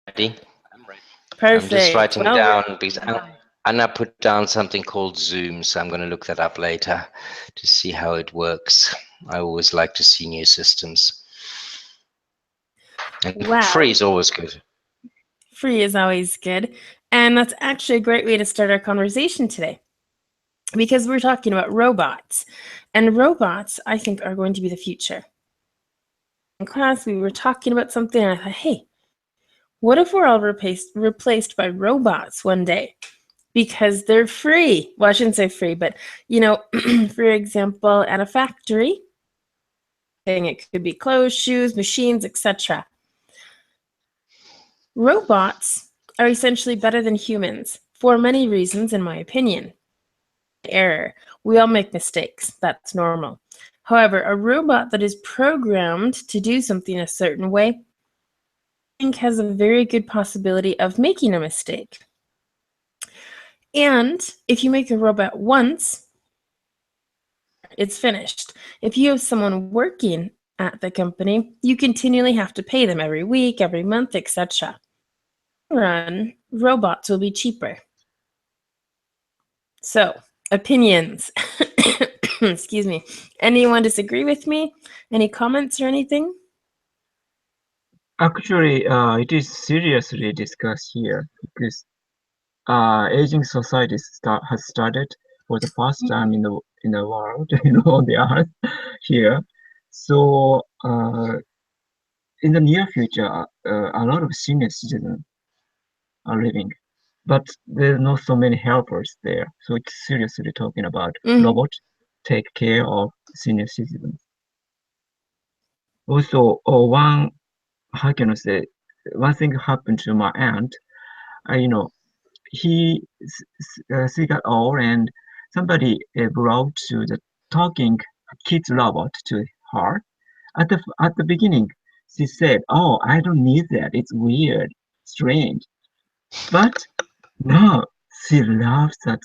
Ready? Perfect. I'm just writing well, down because Anna put down something called Zoom, so I'm going to look that up later to see how it works. I always like to see new systems. And wow. free is always good. Free is always good. And that's actually a great way to start our conversation today, because we're talking about robots. And robots, I think, are going to be the future. In class, we were talking about something, and I thought, hey, what if we're all replaced by robots one day? Because they're free. Well, I shouldn't say free, but, for example, at a factory, it could be clothes, shoes, machines, etc. Robots are essentially better than humans for many reasons, in my opinion. Error. We all make mistakes. That's normal. However, a robot that is programmed to do something a certain way, I think, has a very good possibility of making a mistake. And if you make a robot once, it's finished. If you have someone working at the company, you continually have to pay them every week, every month, etc. Run, robots will be cheaper. So, opinions. Excuse me. Anyone disagree with me? Any comments or anything? Actually, it is seriously discussed here because aging society has started for the first time in the world, on the earth here. So in the near future, a lot of senior citizens are living, but there's not so many helpers there. So it's seriously talking about robots take care of senior citizens. Also, how can I say, one thing happened to my aunt. He got old, and somebody brought to the talking kids robot to her. At the beginning, she said, "Oh, I don't need that. It's weird, strange." But now she loves that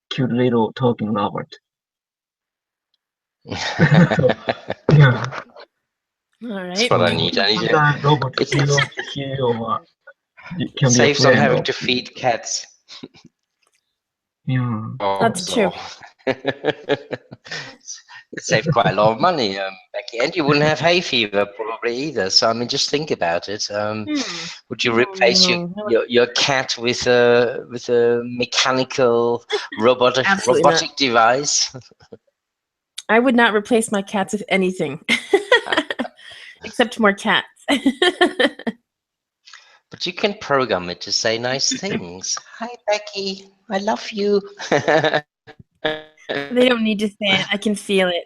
cute little talking robot. So, yeah. All right. That's what I need. I need Sometimes robot can be a saves on friend. having to feed cats. Yeah. That's true. It saved quite a lot of money, Becky, and you wouldn't have hay fever probably either. So I mean, just think about it. Would you replace your cat with a mechanical robotic device? I would not replace my cats with anything, except more cats. But you can program it to say nice things. Hi, Becky. I love you. They don't need to say it. I can feel it.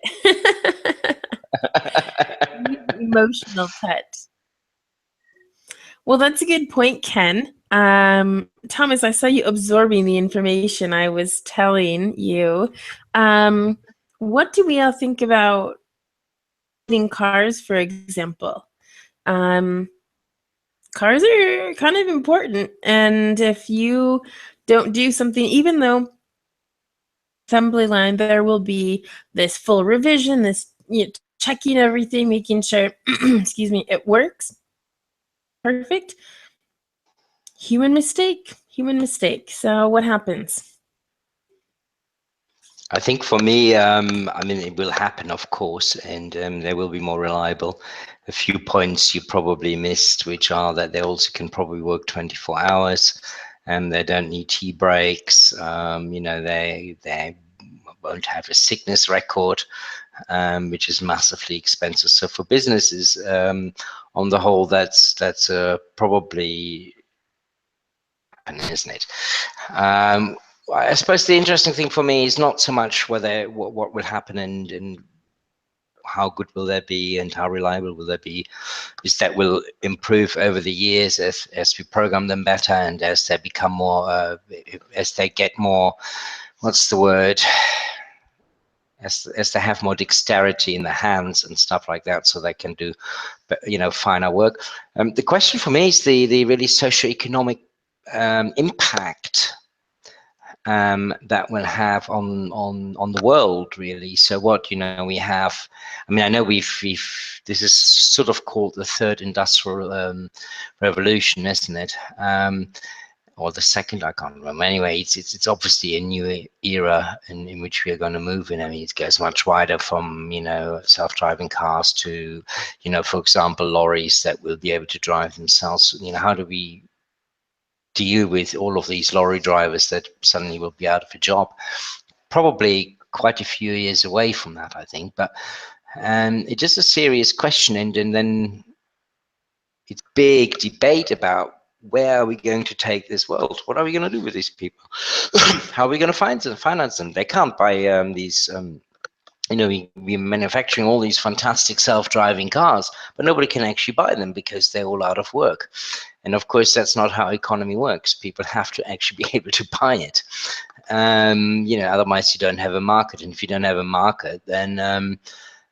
Emotional touch. Well, that's a good point, Ken. Thomas, I saw you absorbing the information I was telling you. What do we all think about cars, for example? Cars are kind of important, and if you don't do something, even though assembly line, there will be this full revision, this checking everything, making sure, excuse me, it works. Perfect. Human mistake. So what happens? I think for me, I mean, it will happen, of course, and they will be more reliable. A few points you probably missed, which are that they also can probably work 24 hours, and they don't need tea breaks. They won't have a sickness record, which is massively expensive. So for businesses, on the whole, that's probably happening, isn't it? I suppose the interesting thing for me is not so much what will happen and how good will they be and how reliable will they be, is that will improve over the years as we program them better and as they become more, as they get more, what's the word? As they have more dexterity in their hands and stuff like that, so they can do, finer work. The question for me is the really socioeconomic impact. that will have on the world, really. So what, we have, I mean, I know we've this is sort of called the third industrial revolution, isn't it? Or the second, I can't remember. Anyway, it's obviously a new era in which we are going to move in. I mean, it goes much wider from, self-driving cars to, for example, lorries that will be able to drive themselves. How do we deal with all of these lorry drivers that suddenly will be out of a job? Probably quite a few years away from that, I think. But it's just a serious question, and then it's big debate about where are we going to take this world? What are we going to do with these people? How are we going to finance them? They can't buy these. We're manufacturing all these fantastic self-driving cars, but nobody can actually buy them because they're all out of work. And of course, that's not how economy works. People have to actually be able to buy it. Otherwise you don't have a market. And if you don't have a market, then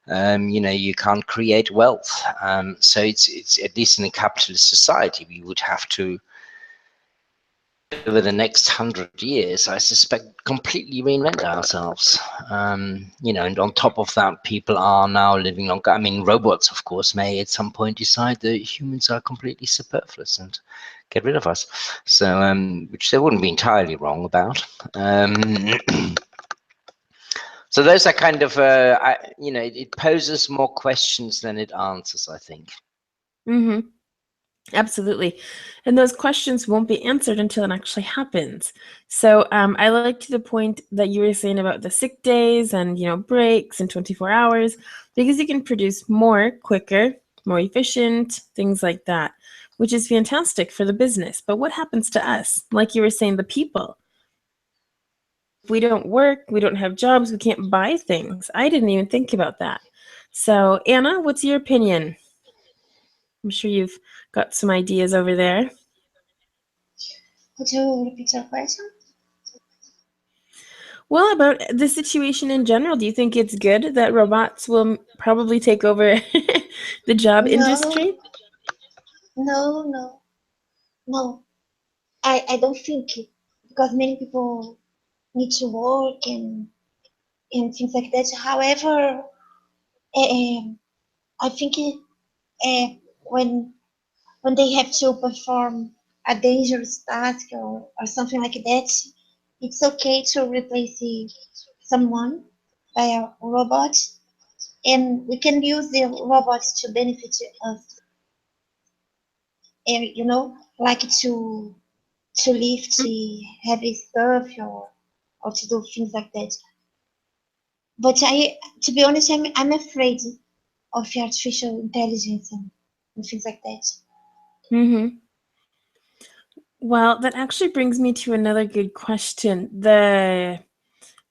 you can't create wealth. So it's at least in a capitalist society, we would have to, over the next 100 years, I suspect, completely reinvent ourselves. And on top of that, people are now living longer. I mean, robots, of course, may at some point decide that humans are completely superfluous and get rid of us. So, which they wouldn't be entirely wrong about. So those are kind of, it poses more questions than it answers, I think. Mm-hmm. Absolutely. And those questions won't be answered until it actually happens. So I like to the point that you were saying about the sick days and, breaks and 24 hours, because you can produce more quicker, more efficient, things like that, which is fantastic for the business. But what happens to us? Like you were saying, the people. If we don't work, we don't have jobs, we can't buy things. I didn't even think about that. So Anna, what's your opinion? I'm sure you've got some ideas over there. Could you repeat your question? Well, about the situation in general, do you think it's good that robots will probably take over the job industry? No. I don't think it, because many people need to work and things like that. However, I think when they have to perform a dangerous task or something like that, it's okay to replace someone by a robot, and we can use the robots to benefit us, and like to lift the heavy stuff or to do things like that. But to be honest, I'm afraid of artificial intelligence and things like that. Mm-hmm. Well, that actually brings me to another good question.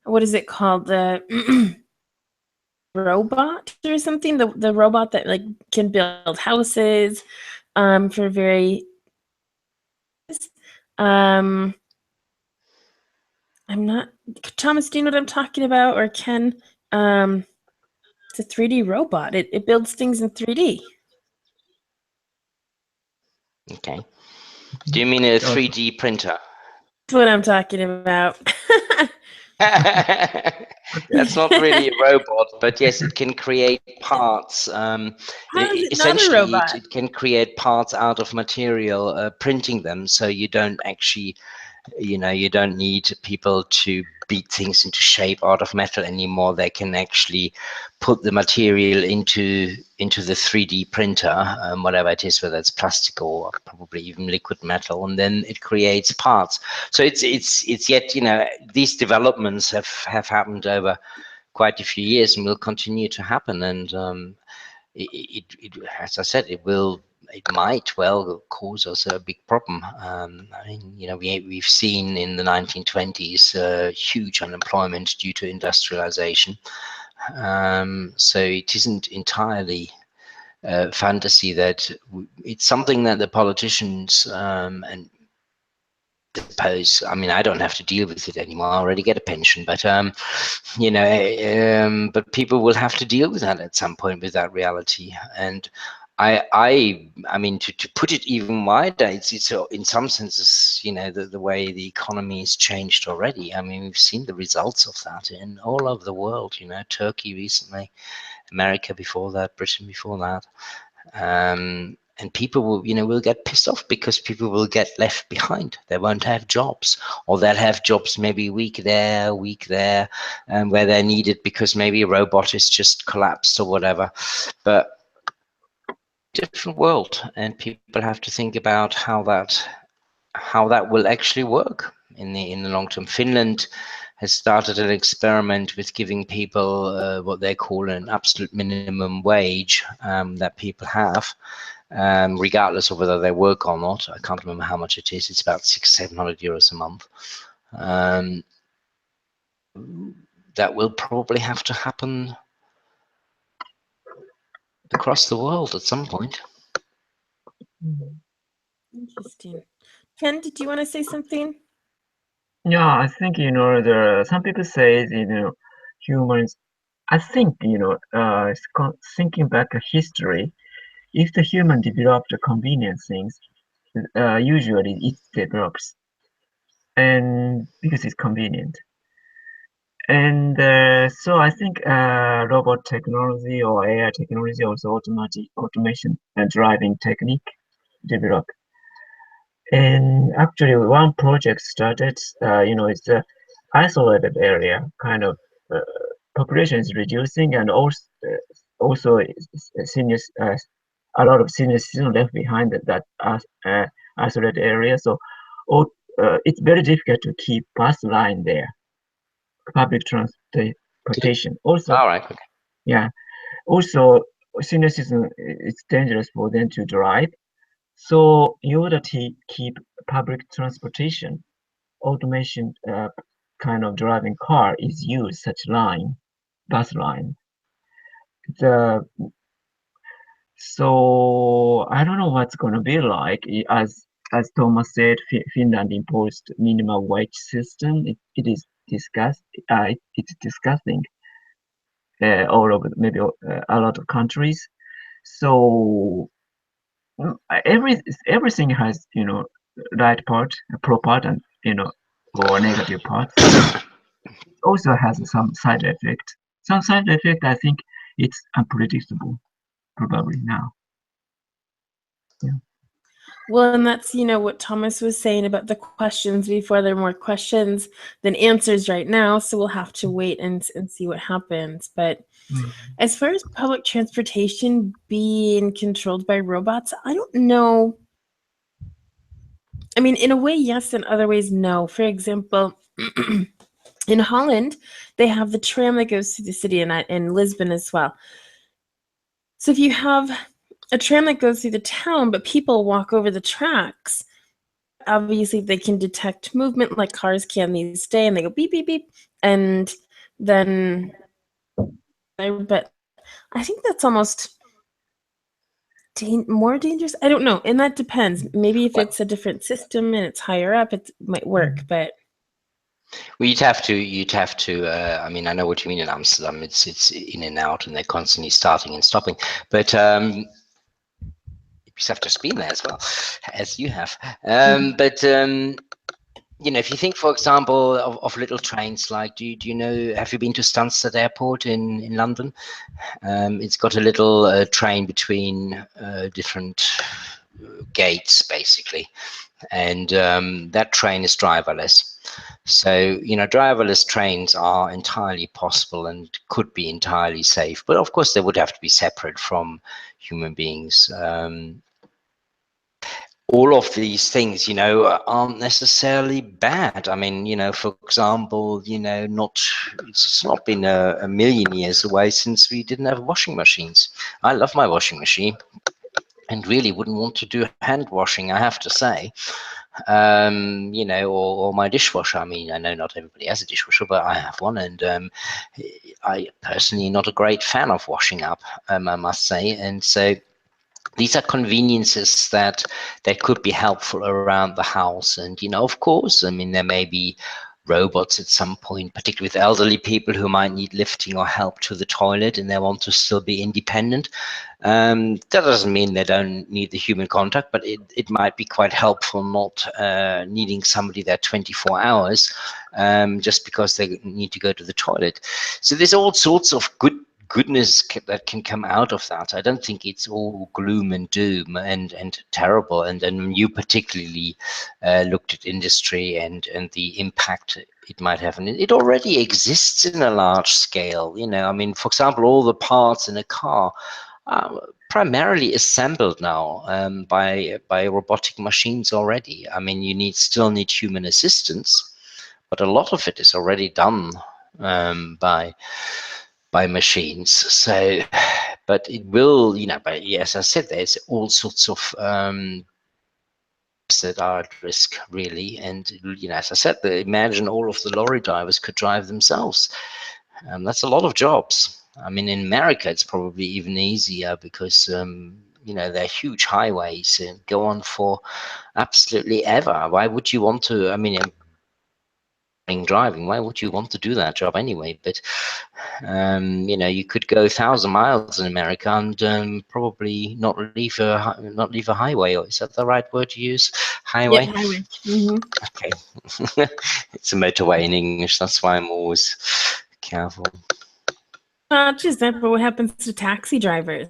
What is it called? The robot or something? The robot that can build houses for very I'm not, Thomas, do you know what I'm talking about? Or Ken? It's a 3D robot. It builds things in 3D. Okay. Do you mean a 3D printer? That's what I'm talking about. That's not really a robot, but yes, it can create parts. How is it not a Essentially, robot? it can create parts out of material, printing them, so you don't actually, you don't need people to beat things into shape out of metal anymore. They can actually put the material into the 3D printer, whatever it is, whether it's plastic or probably even liquid metal, and then it creates parts. So it's yet, these developments have happened over quite a few years and will continue to happen. And it as I said, it might well cause us a big problem. I mean, we've seen in the 1920s huge unemployment due to industrialization. So it isn't entirely fantasy that it's something that the politicians and suppose, I mean, I don't have to deal with it anymore. I already get a pension, but but people will have to deal with that at some point, with that reality. And I mean, to put it even wider, it's in some senses, you know, the way the economy has changed already. I mean, we've seen the results of that in all over the world. You know, Turkey recently, America before that, Britain before that, and people will, you know, will get pissed off because people will get left behind. They won't have jobs, or they'll have jobs maybe a week there, where they're needed because maybe a robot is just collapsed or whatever. But different world, and people have to think about how that will actually work in the long term. Finland has started an experiment with giving people what they call an absolute minimum wage that people have, regardless of whether they work or not. I can't remember how much it is. It's about 600-700 euros a month. That will probably have to happen across the world at some point. Interesting. Ken, did you want to say something? Yeah, I think, you know, some people say, you know, humans, I think, you know, thinking back a history, if the human developed convenient things, usually it develops, and because it's convenient. And so I think robot technology or AI technology, also automation and driving technique develop. And actually, one project started, you know, it's a isolated area, kind of population is reducing, and also seniors, a lot of senior citizens left behind that isolated area. So, it's very difficult to keep bus line there, public transportation. Also, All right. Okay. yeah. Also, senior citizen, it's dangerous for them to drive. So in order to keep public transportation, automation kind of driving car is used, such line, bus line. So I don't know what's going to be like. As Thomas said, Finland imposed minimum wage system. It is discussed. It's discussing all over maybe a lot of countries. So everything has, you know, right part, pro part, and, you know, or negative part. Also has some side effect. Some side effect, I think it's unpredictable, probably now. Yeah. Well, and that's, you know, what Thomas was saying about the questions before. There are more questions than answers right now, so we'll have to wait and see what happens. But as far as public transportation being controlled by robots, I don't know. I mean, in a way, yes, in other ways, no. For example, in Holland, they have the tram that goes through the city, and in Lisbon as well. So if you have a tram that goes through the town, but people walk over the tracks, obviously they can detect movement like cars can these days, and they go beep, beep, beep. And then, but I think that's almost more dangerous. I don't know. And that depends. Maybe if it's a different system and it's higher up, it might work, but. Well, you'd have to. I mean, I know what you mean in Amsterdam. It's in and out, and they're constantly starting and stopping. But you have just been there as well, as you have. But you know, if you think, for example, of little trains, like do you know? Have you been to Stansted Airport in London? It's got a little train between different gates, basically, and that train is driverless. So, you know, driverless trains are entirely possible and could be entirely safe, but of course they would have to be separate from human beings. All of these things, you know, aren't necessarily bad. I mean, you know, for example, you know, it's not been a million years away since we didn't have washing machines. I love my washing machine and really wouldn't want to do hand washing, I have to say. You know, or my dishwasher. I mean, I know not everybody has a dishwasher, but I have one, and I personally not a great fan of washing up, I must say. And so these are conveniences that could be helpful around the house. And, you know, of course, I mean, there may be robots at some point, particularly with elderly people who might need lifting or help to the toilet and they want to still be independent. That doesn't mean they don't need the human contact, but it might be quite helpful not needing somebody there 24 hours just because they need to go to the toilet. So there's all sorts of goodness that can come out of that. I don't think it's all gloom and doom and terrible. And then you particularly looked at industry and the impact it might have. And it already exists in a large scale. You know, I mean, for example, all the parts in a car are primarily assembled now by robotic machines already. I mean, you still need human assistance, but a lot of it is already done by machines. So, but it will, you know, but as I said, there's all sorts of that are at risk, really. And, you know, as I said, imagine all of the lorry drivers could drive themselves. That's a lot of jobs. I mean, in America, it's probably even easier because, you know, they're huge highways and go on for absolutely ever. Why would you want to, I mean, driving, why would you want to do that job anyway? But you know, you could go 1,000 miles in America and probably not leave a highway. Or is that the right word to use? Highway. Yeah, highway. Mm-hmm. Okay. It's a motorway in English. That's why I'm always careful. Just that, but what happens to taxi drivers?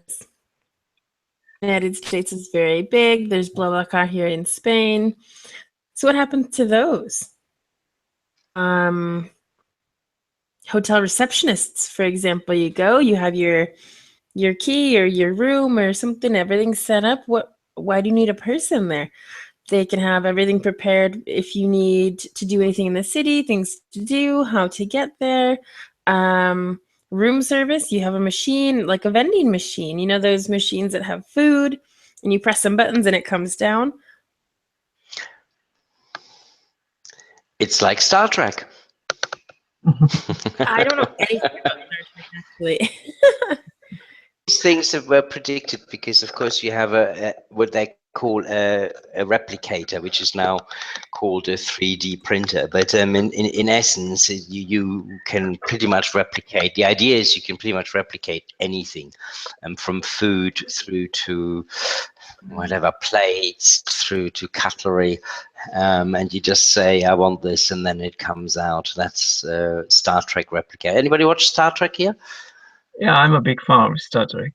The United States is very big. There's BlaBlaCar here in Spain. So what happens to those? Hotel receptionists, for example, you have your key or your room or something, everything's set up. Why do you need a person there? They can have everything prepared if you need to do anything in the city, things to do, how to get there. Room service, you have a machine, like a vending machine, you know, those machines that have food and you press some buttons and it comes down. It's like Star Trek. I don't know anything about Star Trek, actually. These things that were predicted because, of course, you have what they call a replicator, which is now called a 3D printer. But in essence, you can pretty much replicate. The idea is you can pretty much replicate anything, from food through to whatever, plates through to cutlery, and you just say, I want this, and then it comes out. That's Star Trek replicator. Anybody watch Star Trek here? Yeah, I'm a big fan of Star Trek.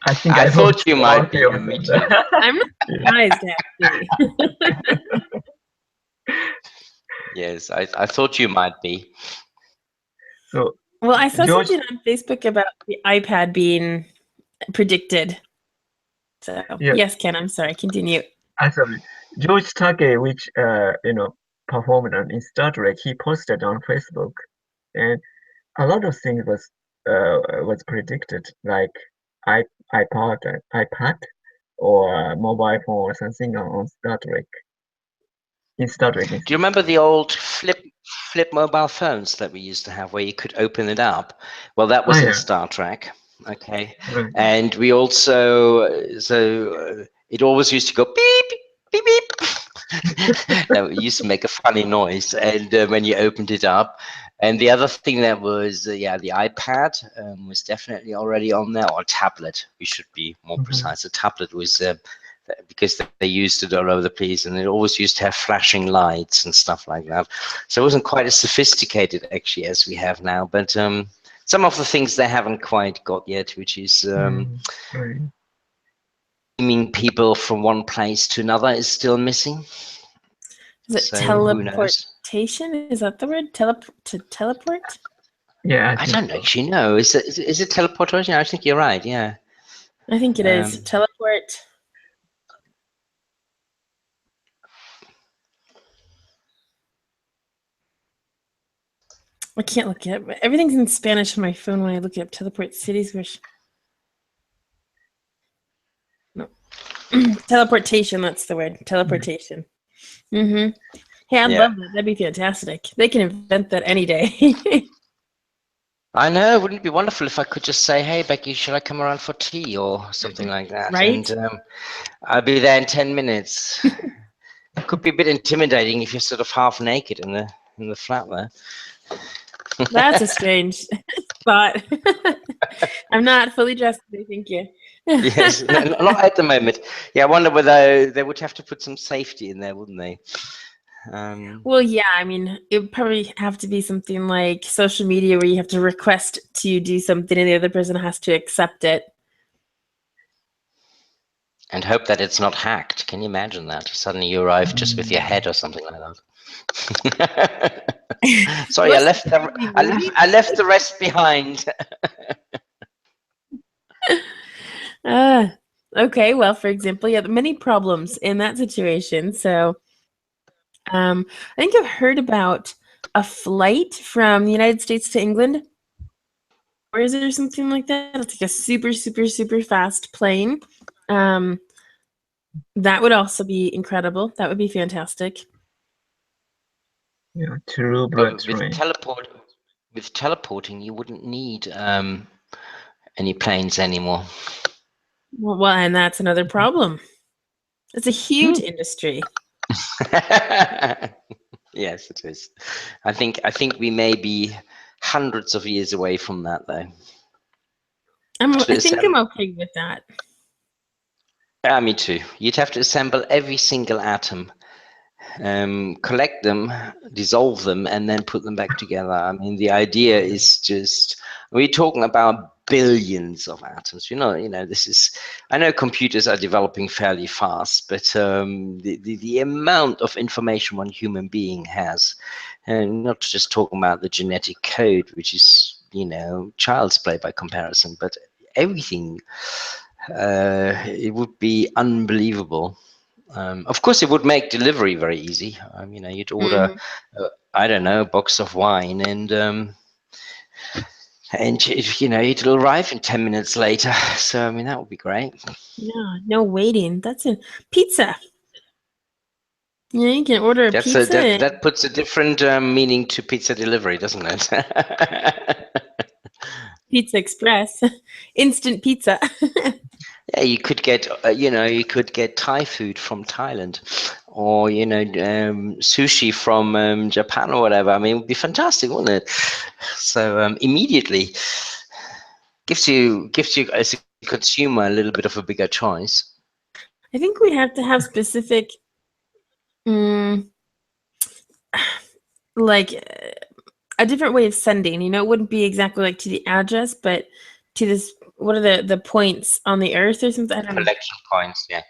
I think I thought watched you all might be. three of Me them. too. I'm not surprised, actually. Yes, I thought you might be. So, Well, I saw George, something on Facebook about the iPad being predicted. So, yeah, yes, Ken, I'm sorry. Continue. actually, George Takei, which performed in Star Trek, he posted on Facebook, and a lot of things was predicted, like iPad, or mobile phone or something on Star Trek. In Star Trek, Do you remember the old flip mobile phones that we used to have where you could open it up? Well, that was in yeah, Star Trek. Okay. right. And we also, it always used to go beep, beep, beep. That used to make a funny noise. And when you opened it up. And the other thing that was, the iPad was definitely already on there, or tablet. We should be more precise. A tablet was, because they used it all over the place, and it always used to have flashing lights and stuff like that. So it wasn't quite as sophisticated, actually, as we have now. But some of the things they haven't quite got yet, which is Right. beaming people from one place to another, is still missing. Is it So who knows? teleportation? Is that the word? To teleport? Yeah, I think don't so. actually know. Is it teleportation? I think you're right. Yeah. I think it is. Teleport. I can't look it up. Everything's in Spanish on my phone when I look it up. Teleport cities, which no. Teleportation, that's the word. Teleportation. Mm-hmm. Hey, I'd love that. That'd be fantastic. They can invent that any day. I know. Wouldn't it be wonderful if I could just say, "Hey, Becky, should I come around for tea?" or something like that? Right? And I'll be there in 10 minutes. It could be a bit intimidating if you're sort of half naked in the in the flat there. That's a strange thought. I'm not fully dressed today, thank you. Yes, not at the moment. Yeah, I wonder whether they would have to put some safety in there, wouldn't they? Well, yeah, I mean, it would probably have to be something like social media where you have to request to do something and the other person has to accept it. And hope that it's not hacked. Can you imagine that? Suddenly you arrive just with your head or something like that. Sorry, I left the rest behind. Okay, well, for example, yeah, many problems in that situation. So I think I've heard about a flight from the United States to England. Or is it or something like that? It's like a super, super, super fast plane. That would also be incredible. That would be fantastic. Yeah, true blood train. With teleporting, you wouldn't need any planes anymore. Well, and that's another problem. It's a huge industry. Yes, it is. I think we may be hundreds of years away from that, though. I think I'm okay with that. Yeah, me too. You'd have to assemble every single atom, collect them, dissolve them, and then put them back together. I mean, the idea is just, we're talking about billions of atoms. You know, this is, I know computers are developing fairly fast, but the amount of information one human being has, and not just talking about the genetic code, which is, you know, child's play by comparison, but everything, it would be unbelievable. Of course, it would make delivery very easy. You know, you'd order, I don't know, a box of wine, and you know, it'll arrive in 10 minutes later. So I mean, that would be great. Yeah, no waiting. That's a pizza. Yeah, you can order a pizza. That puts a different meaning to pizza delivery, doesn't it? Pizza Express, instant pizza. Yeah, you could get, you know, you could get Thai food from Thailand, or you know, sushi from Japan or whatever. I mean, it would be fantastic, wouldn't it? So immediately gives you as a consumer a little bit of a bigger choice. I think we have to have specific, like a different way of sending. You know, it wouldn't be exactly like to the address, but to this. What are the points on the Earth or something? I don't know. Collection points, yeah.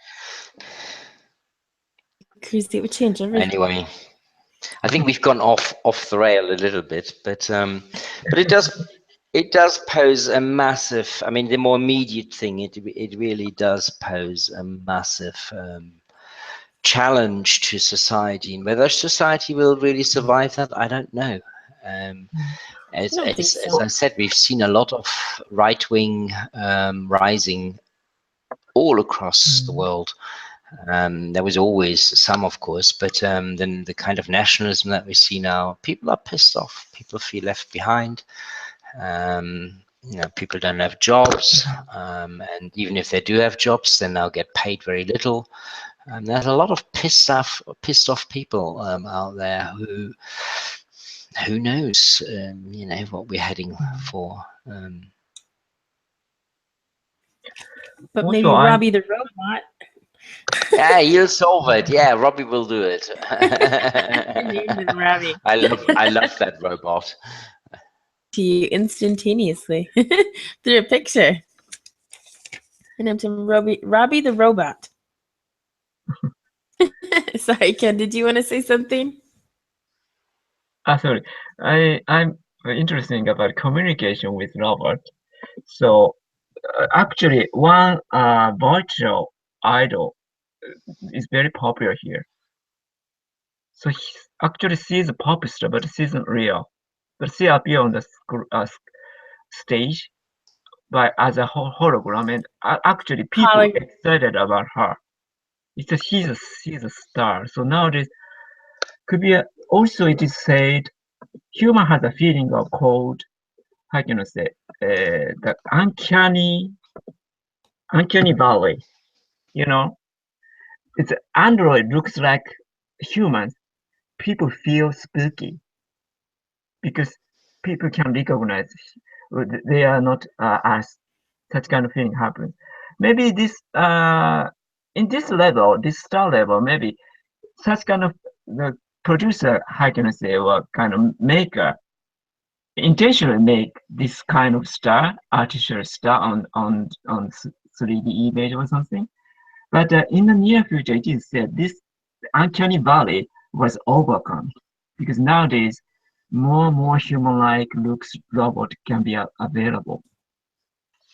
Crazy, it would change everything. Anyway, I think we've gone off the rail a little bit, but it does pose a massive. I mean, the more immediate thing, it really does pose a massive challenge to society. And whether society will really survive that, I don't know. As I said, we've seen a lot of right-wing rising all across the world. There was always some, of course, but then the kind of nationalism that we see now, people are pissed off. People feel left behind. You know, people don't have jobs, and even if they do have jobs, they now get paid very little. And there's a lot of pissed off people out there who knows, you know, what we're heading for. But maybe Robby the Robot. Yeah, he'll solve it. Yeah, Robby will do it. Robby. I love that robot. To you instantaneously through a picture. And I'm to Robby the Robot. Sorry, Ken, did you want to say something? Sorry. I'm interested about communication with robot. So actually, one virtual idol is very popular here. So actually, she's a pop star, but she's not real. But she appears on the stage as a hologram, and actually people are excited about her. She's a star. So nowadays, could be also it is said, human has a feeling of cold. How can I say the uncanny valley? You know, it's Android looks like humans. People feel spooky. because people can recognize they are not as such kind of thing happens. Maybe this in this level, this star level, maybe such kind of the producer, how can I say, or kind of maker intentionally make this kind of star, artificial star on 3D image or something. But in the near future, it is said this uncanny valley was overcome because nowadays more and more human-like looks robot can be available.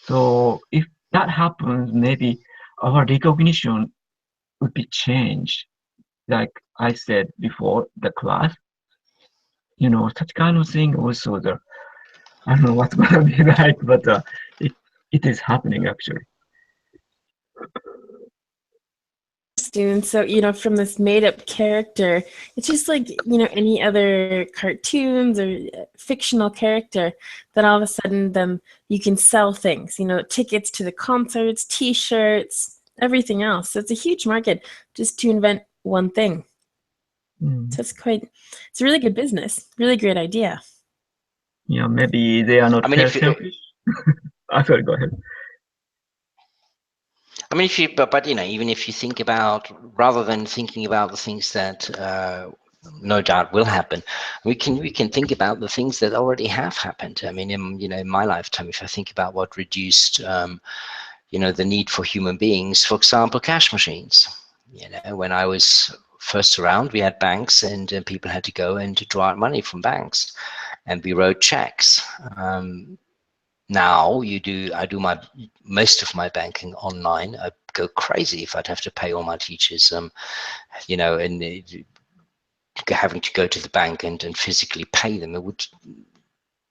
So if that happens, maybe our recognition would be changed. Like I said before, the class, such kind of thing. Also, I don't know what's gonna be like, but it is happening actually. And so, from this made-up character, it's just like, any other cartoons or fictional character that all of a sudden you can sell things, tickets to the concerts, T-shirts, everything else. So it's a huge market just to invent one thing. So it's a really good business, really great idea. Maybe they are not selfish. Sorry, go ahead. I mean, but even if you think about, rather than thinking about the things that no doubt will happen, we can think about the things that already have happened. I mean, in my lifetime, if I think about what reduced, the need for human beings, for example, cash machines. When I was first around, we had banks, and people had to go and to draw out money from banks, and we wrote checks. Now I do most of my banking online. I go crazy if I'd have to pay all my teachers, and having to go to the bank and physically pay them. It would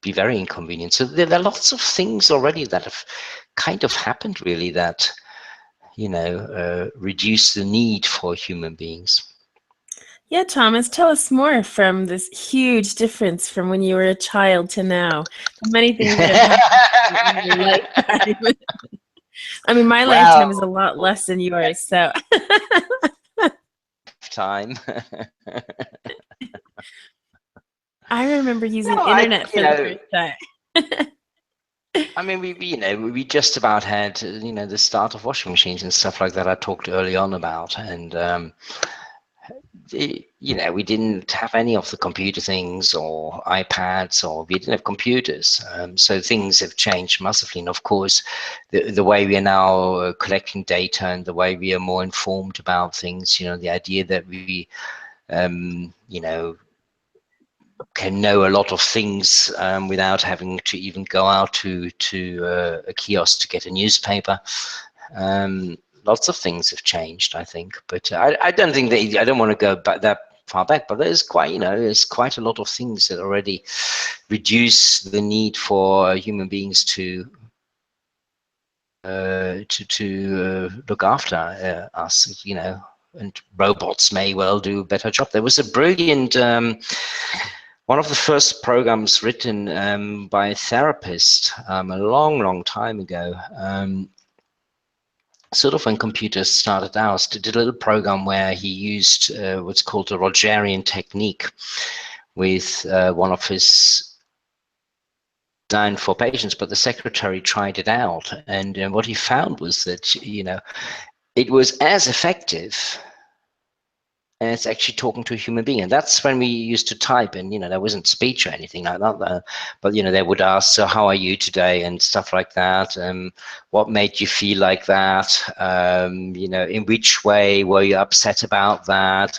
be very inconvenient. So there are lots of things already that have kind of happened, really, that reduce the need for human beings. Yeah, Thomas, tell us more from this huge difference from when you were a child to now. The many things that have happened in your lifetime. I mean, my lifetime is a lot less than yours, so. Time. I remember using internet for the first time. I mean, we just about had, the start of washing machines and stuff like that I talked early on about, and we didn't have any of the computer things or iPads, or we didn't have computers. So things have changed massively. And of course, the way we are now collecting data and the way we are more informed about things, the idea that we, can know a lot of things without having to even go out to a kiosk to get a newspaper. Lots of things have changed, I think, but I don't think I don't want to go back that far back, but there's quite a lot of things that already reduce the need for human beings to look after us, and robots may well do a better job. There was a brilliant one of the first programs written by a therapist a long time ago. Sort of when computers started out, did a little program where he used what's called the Rogerian technique with one of his designed for patients, but the secretary tried it out, and what he found was that it was as effective and it's actually talking to a human being. And that's when we used to type, and there wasn't speech or anything like that, but they would ask, so how are you today, and stuff like that. What made you feel like that? In which way were you upset about that?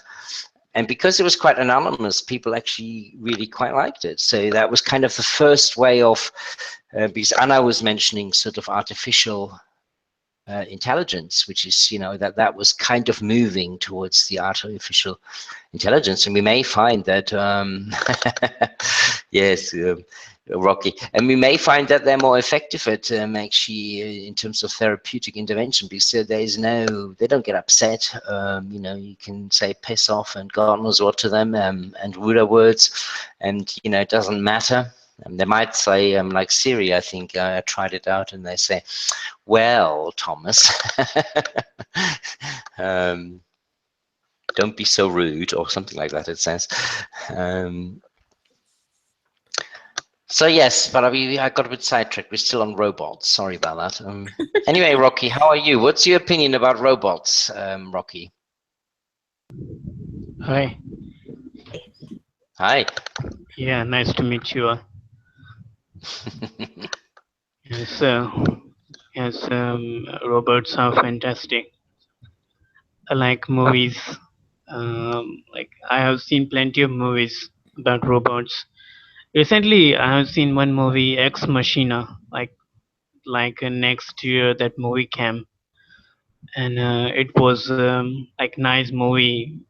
And because it was quite anonymous, people actually really quite liked it. So that was kind of the first way of, because Anna was mentioning sort of artificial intelligence, which is that was kind of moving towards the artificial intelligence, and we may find that yes, Rocky, and we may find that they're more effective at actually in terms of therapeutic intervention, because they don't get upset. You can say piss off and God knows what to them, and ruder words, and it doesn't matter. They might say, like Siri, I think I tried it out, and they say, well, Thomas, don't be so rude, or something like that, it says. So yes, but I got a bit sidetracked. We're still on robots. Sorry about that. Anyway, Rocky, how are you? What's your opinion about robots, Rocky? Hi. Hi. Yeah, nice to meet you. Yes, yes, robots are fantastic. I like movies. Like I have seen plenty of movies about robots. Recently, I have seen one movie, Ex Machina. Like next year, that movie came, and it was like nice movie.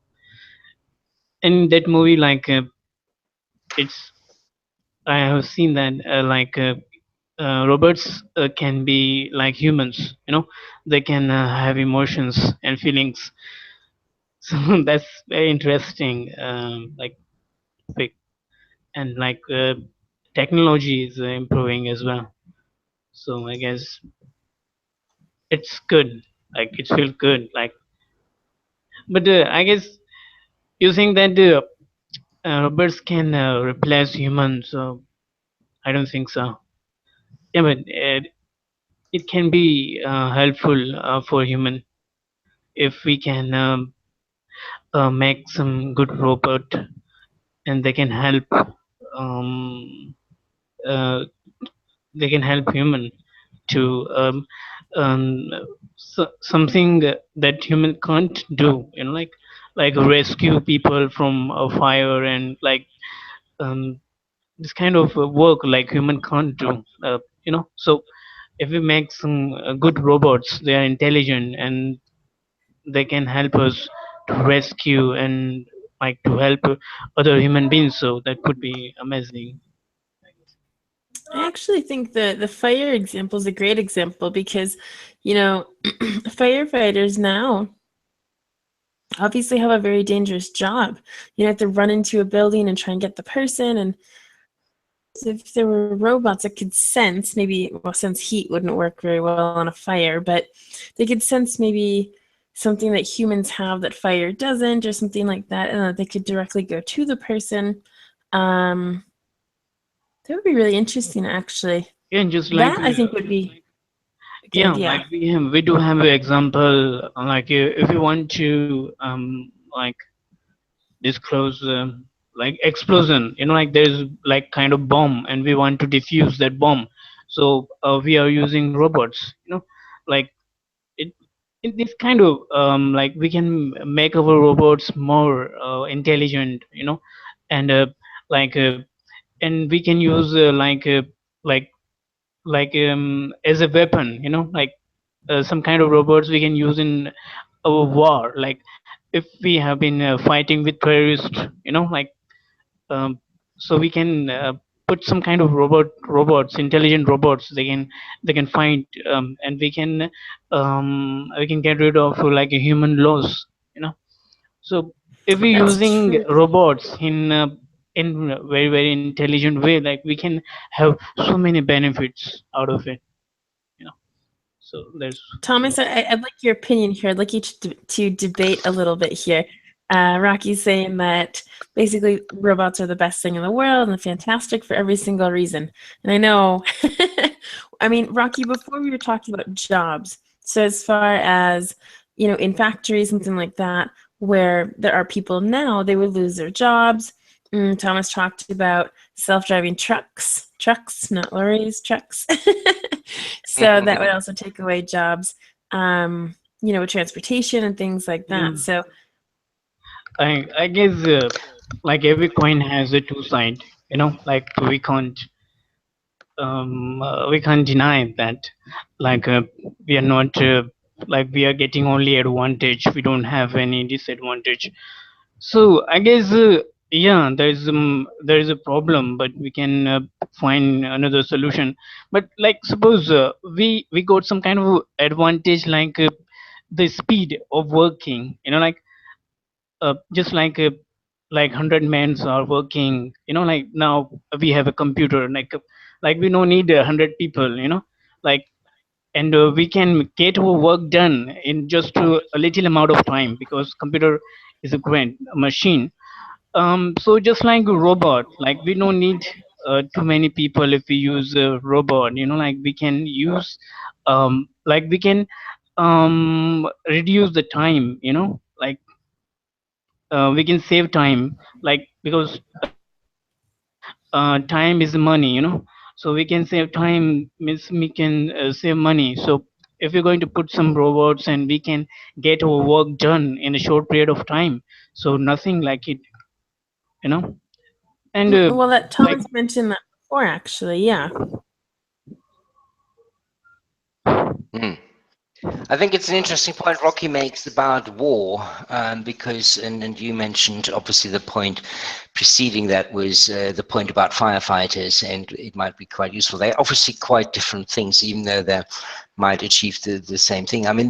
In that movie, it's I have seen that robots can be like humans, they can have emotions and feelings. So that's very interesting. Big- and technology is improving as well. So I guess it's good. Like it feels good. But I guess you think that robots can replace humans. So I don't think so. Yeah, but it can be helpful for human if we can make some good robot and um, uh, they can help human to um, something that human can't do, like rescue people from a fire and um, this kind of work like human can't do, so if we make some good robots, they are intelligent and they can help us to rescue and like to help other human beings, so that would be amazing. I actually think the fire example is a great example because, you know, firefighters now obviously have a very dangerous job. You have to run into a building and try and get the person. And if there were robots that could sense, maybe, well, sense heat wouldn't work very well on a fire, but they could sense maybe something that humans have that fire doesn't, or something like that, and that they could directly go to the person. That would be really interesting, actually. Yeah, and just That I think would be a good yeah, idea. like we do have an example, if you want to disclose like explosion, like there's like kind of bomb and we want to defuse that bomb, so we are using robots, like it, this kind of like we can make our robots more intelligent, and like and we can use like as a weapon, some kind of robots we can use in our war, like if we have been fighting with terrorists, um, so we can put some kind of robots, intelligent robots, they can find, and we can get rid of like a human loss, so if we're That's using true. robots in a very very intelligent way, like we can have so many benefits out of it, you know so there's Thomas, I'd like your opinion here. I'd like you to debate a little bit here. Rocky's saying that basically robots are the best thing in the world and fantastic for every single reason. And I know, I mean, Rocky, before we were talking about jobs. So as far as, in factories, something like that, where there are people now, they would lose their jobs. Thomas talked about self-driving trucks, not lorries, trucks. So that would also take away jobs, with transportation and things like that. So I guess like every coin has a two side, like we can't deny that, like we are not like we are getting only advantage, we don't have any disadvantage. So I guess yeah, there is a problem, but we can find another solution. But like suppose we got some kind of advantage, like the speed of working, just like 100 men are working, like now we have a computer, like we don't need 100 people, like, and we can get our work done in just a little amount of time because computer is a great machine. So just like a robot, like we don't need too many people if we use a robot. Like we can use, like we can reduce the time. Like we can save time, like because time is money. So we can save time means we can save money. So if we're going to put some robots and we can get our work done in a short period of time, so nothing like it. you know and Well, that like Thomas mentioned that before, actually. Yeah. Hmm. I think it's an interesting point Rocky makes about war, because, and you mentioned obviously the point preceding that was the point about firefighters, and it might be quite useful. They're obviously quite different things, even though they might achieve the same thing. I mean,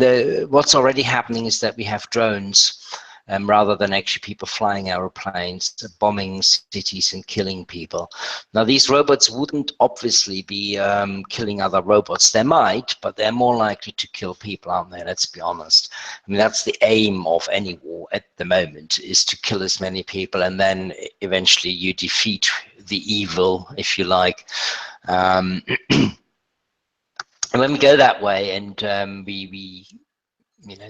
what's already happening is that we have drones. Rather than actually people flying aeroplanes, bombing cities and killing people. Now, these robots wouldn't obviously be killing other robots. They might, but they're more likely to kill people, aren't they? Let's be honest. I mean, that's the aim of any war at the moment, is to kill as many people, and then eventually you defeat the evil, if you like. And when we go that way, and we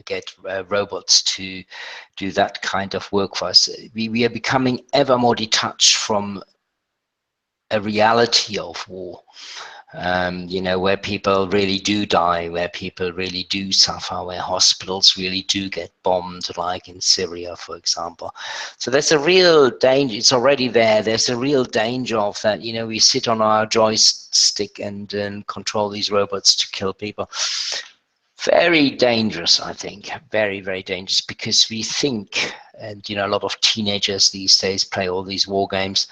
get robots to do that kind of work for us, we are becoming ever more detached from a reality of war, where people really do die, where people really do suffer, where hospitals really do get bombed, like in Syria, for example. So there's a real danger. It's already there. There's a real danger of that. We sit on our joystick and control these robots to kill people. Very dangerous, I think. Very, very dangerous, because we think, and a lot of teenagers these days play all these war games.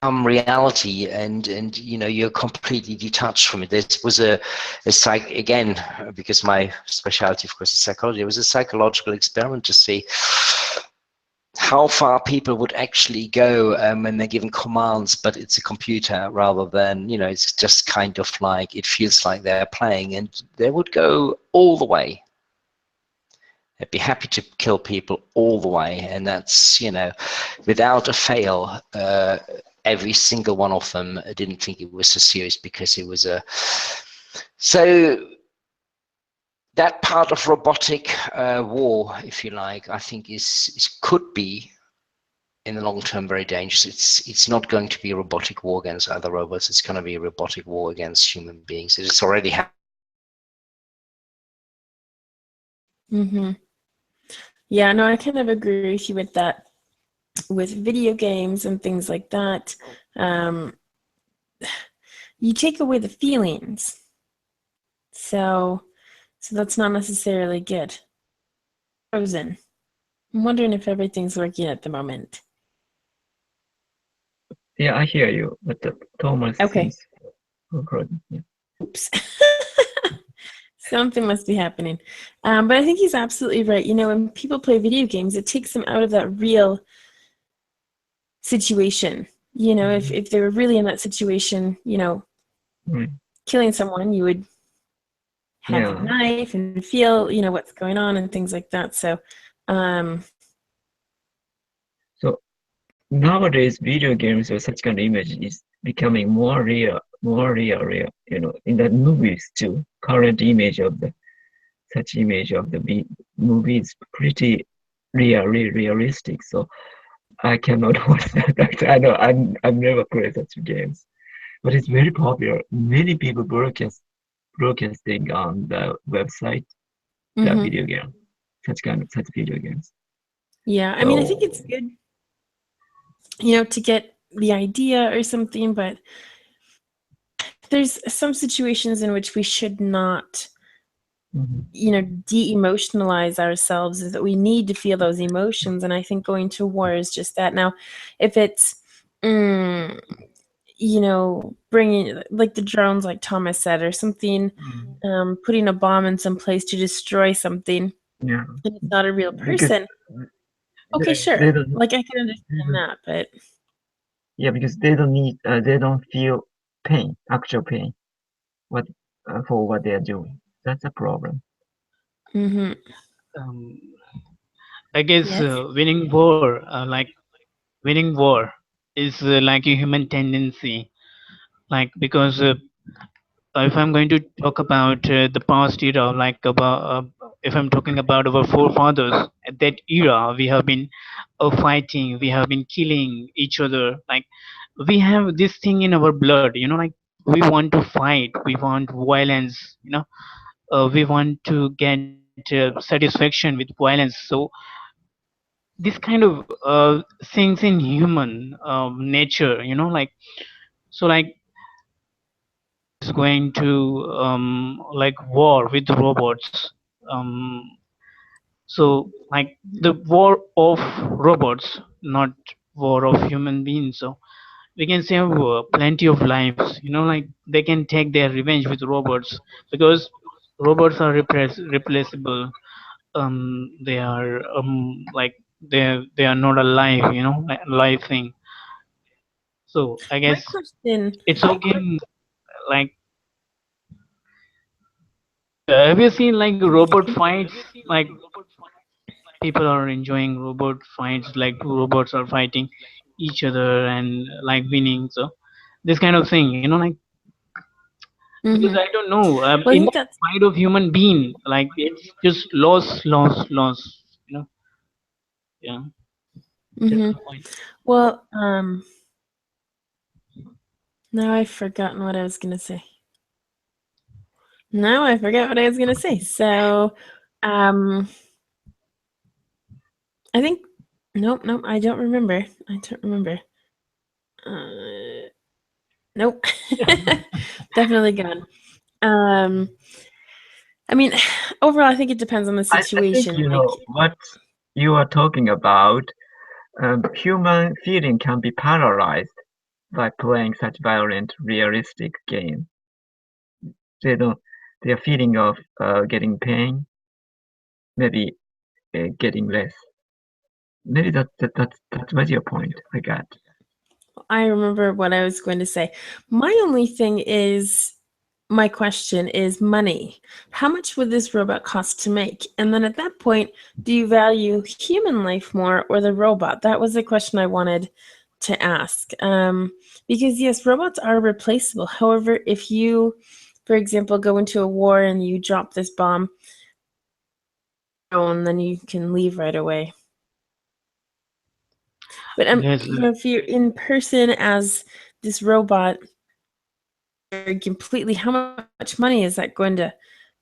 Reality, and you're completely detached from it. This was a again, because my specialty, of course, is psychology. It was a psychological experiment to see how far people would actually go when they're given commands, but it's a computer rather than, it's just kind of like, it feels like they're playing, and they would go all the way. They'd be happy to kill people all the way, and that's, without a fail. Every single one of them didn't think it was so serious, because it was so that part of robotic war, if you like, I think is could be in the long term very dangerous. It's not going to be a robotic war against other robots. It's going to be a robotic war against human beings. It's already happening. Mm-hmm. Yeah, no, I kind of agree with you with that. With video games and things like that, you take away the feelings. So that's not necessarily good. Frozen. I'm wondering if everything's working at the moment. Yeah, I hear you, but Thomas Okay. seems frozen. Yeah. Oops. Something must be happening. But I think he's absolutely right. When people play video games, it takes them out of that real situation. If they were really in that situation, killing someone, you would have a knife and feel, what's going on and things like that. So, so nowadays, video games or such kind of image is becoming more real. In the movies too. Current image of such image of the movie is pretty realistic. So I cannot watch that. I know I'm never played such games, but it's very popular. Many people broadcasting on the website that mhm. video game, such video games. Yeah, I mean, I think it's good, to get the idea or something, but there's some situations in which we should not, de-emotionalize ourselves, that we need to feel those emotions. And I think going to war is just that. Now, if it's, bringing, like the drones, like Thomas said, or something, putting a bomb in some place to destroy something, Yeah, and it's not a real person. Okay, sure. Like I can understand that, but yeah, because they don't feel pain, actual pain, for what they are doing. That's a problem. mm-hmm. I guess Yes. winning war, like winning war is like a human tendency, like because if I'm going to talk about the past era, like about if I'm talking about our forefathers at that era, we have been fighting, we have been killing each other. Like we have this thing in our blood, like we want to fight, we want violence, we want to get satisfaction with violence. So this kind of things in human nature, like so like is going to like war with robots. um, so like the war of robots, not war of human beings. So we can save plenty of lives, like they can take their revenge with robots, because robots are replaceable. They are like they are not alive, like live thing. So I My guess question, it's okay. Like have you seen like robot fights? Like people are enjoying robot fights, like robots are fighting each other and like winning. So this kind of thing, like because hmm I don't know, well, I in think the that's, fight of human being, like it's just loss, loss, loss. Yeah, that's hmm the point. well, now I've forgotten what I was going to say. Now I forget what I was going to say. So, um, I think, nope, I don't remember. I don't remember. Nope. Definitely gone. Um, I mean, overall, I think it depends on the I think situation. you Like, know what you are talking about. Human feeling can be paralyzed by playing such violent, realistic game. They don't, their feeling of getting pain, maybe getting less. Maybe that was your point. I got. I remember what I was going to say. My only thing is, my question is money. How much would this robot cost to make? And then at that point, do you value human life more or the robot? That was the question I wanted to ask. Because yes, robots are replaceable. However, if you, for example, go into a war and you drop this bomb, and then you can leave right away. But Yes, if you're in person as this robot, completely, how much money is that going to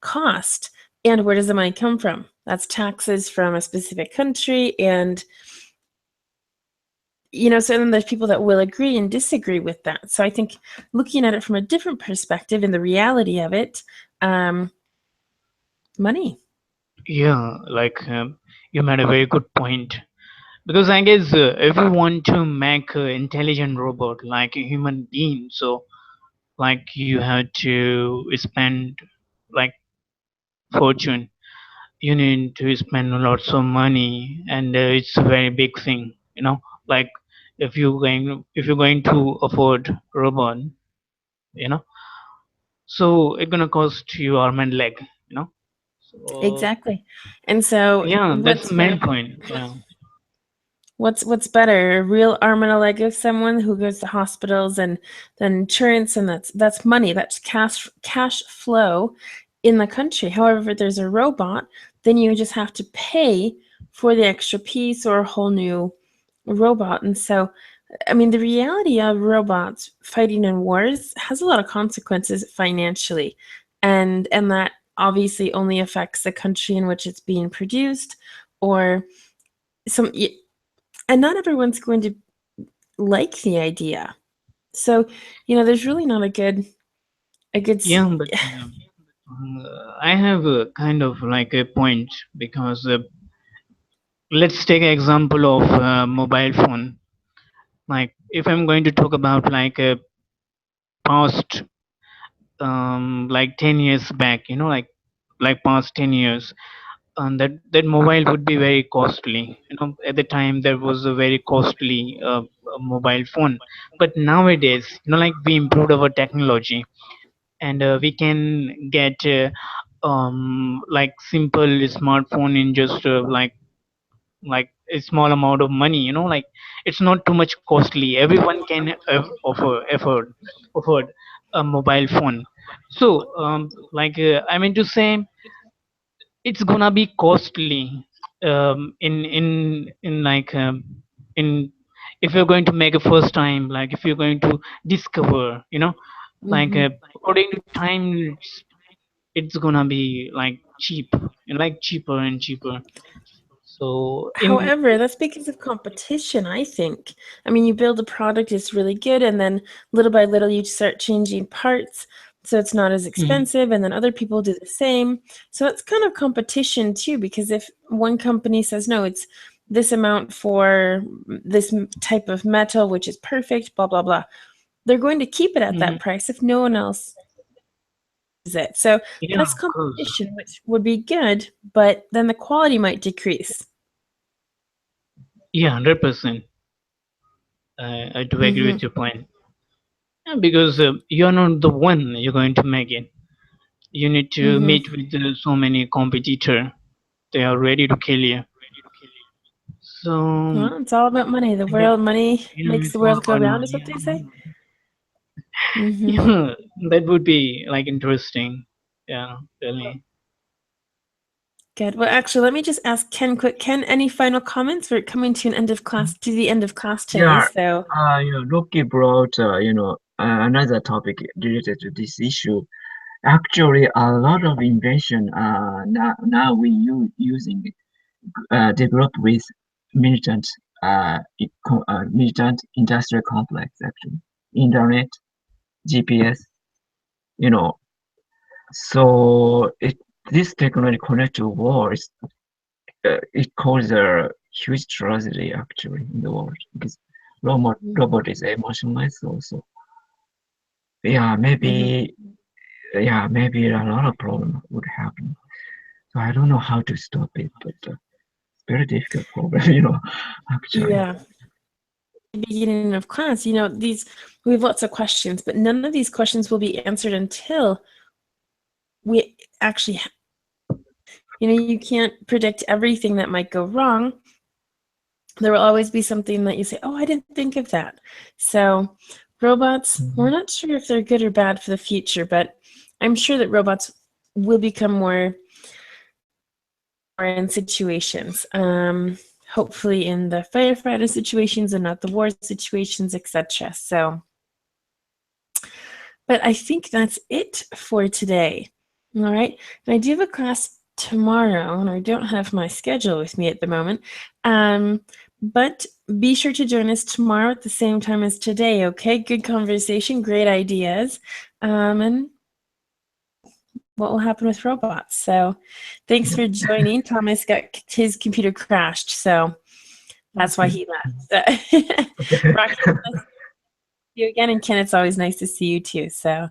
cost, and where does the money come from? That's taxes from a specific country, and so then there's people that will agree and disagree with that. So I think looking at it from a different perspective and the reality of it, money. yeah, like you made a very good point. Because I guess if you want to make an intelligent robot like a human being, so like you have to spend like fortune, you need to spend lots of money, and it's a very big thing, like if you're going to afford robot, you know so it's gonna cost you arm and leg, so Exactly. And so yeah, that's the what's main point. Yeah. what's better, a real arm and a leg of someone who goes to hospitals and then insurance, and that's money, that's cash flow in the country. However, if there's a robot, then you just have to pay for the extra piece or a whole new robot. And so, I mean, the reality of robots fighting in wars has a lot of consequences financially, and that obviously only affects the country in which it's being produced, or some, and not everyone's going to like the idea. So, there's really not a good. Yeah, but I have a kind of like a point, because let's take an example of mobile phone. Like if I'm going to talk about like a past like 10 years back, like past 10 years, that mobile would be very costly. At the time there was a very costly mobile phone. But nowadays, like we improved our technology, and we can get like simple smartphone in just like like a small amount of money, you know, like it's not too much costly. Everyone can afford a mobile phone. So I mean to say, it's gonna be costly in like in if you're going to make a first time, like if you're going to discover, you know, like Mhm. according to time, it's gonna be like cheap, like cheaper and cheaper. So in However, that's because of competition, I think. I mean, you build a product, it's really good, and then little by little you start changing parts so it's not as Mhm, expensive, and then other people do the same. So it's kind of competition too, because if one company says, no, it's this amount for this type of metal, which is perfect, blah, blah, blah, they're going to keep it at mhm. that price if no one else is it. So Yeah, that's of course. competition, which would be good, but then the quality might decrease. Yeah, 100%. I do agree Hmm. with your point. Yeah, because you're not the one you're going to make it. You need to Hmm. meet with so many competitor. They are ready to kill you. So Well, it's all about money. The that, world, money makes it's the all world go about round, is money. what they say. Hmm. Yeah, that would be like interesting. Yeah, really. Good. Well, actually, let me just ask Ken quick. Ken, any final comments? We're coming to the end of class today. Yeah, So, Rocky brought, another topic related to this issue. Actually, a lot of invention now using developed with militant militant industrial complex, actually internet, GPS, you know. So this technology connect to wars. It causes a huge tragedy actually in the world because robot is emotionless also. Yeah, mhm. maybe a lot of problem would happen. So I don't know how to stop it, but it's very difficult problem, actually. Yeah. Beginning of class, we have lots of questions, but none of these questions will be answered until we actually, you can't predict everything that might go wrong. There will always be something that you say, oh, I didn't think of that. So robots, we're not sure if they're good or bad for the future, but I'm sure that robots will become more in situations, hopefully in the firefighter situations and not the war situations, etc. So, but I think that's it for today. All right. And I do have a class tomorrow, and I don't have my schedule with me at the moment. But be sure to join us tomorrow at the same time as today, okay? Good conversation, great ideas, and what will happen with robots. So thanks for joining. Thomas got his computer crashed, so that's why he left. Rocky, nice to see you again, and Ken, it's always nice to see you too. So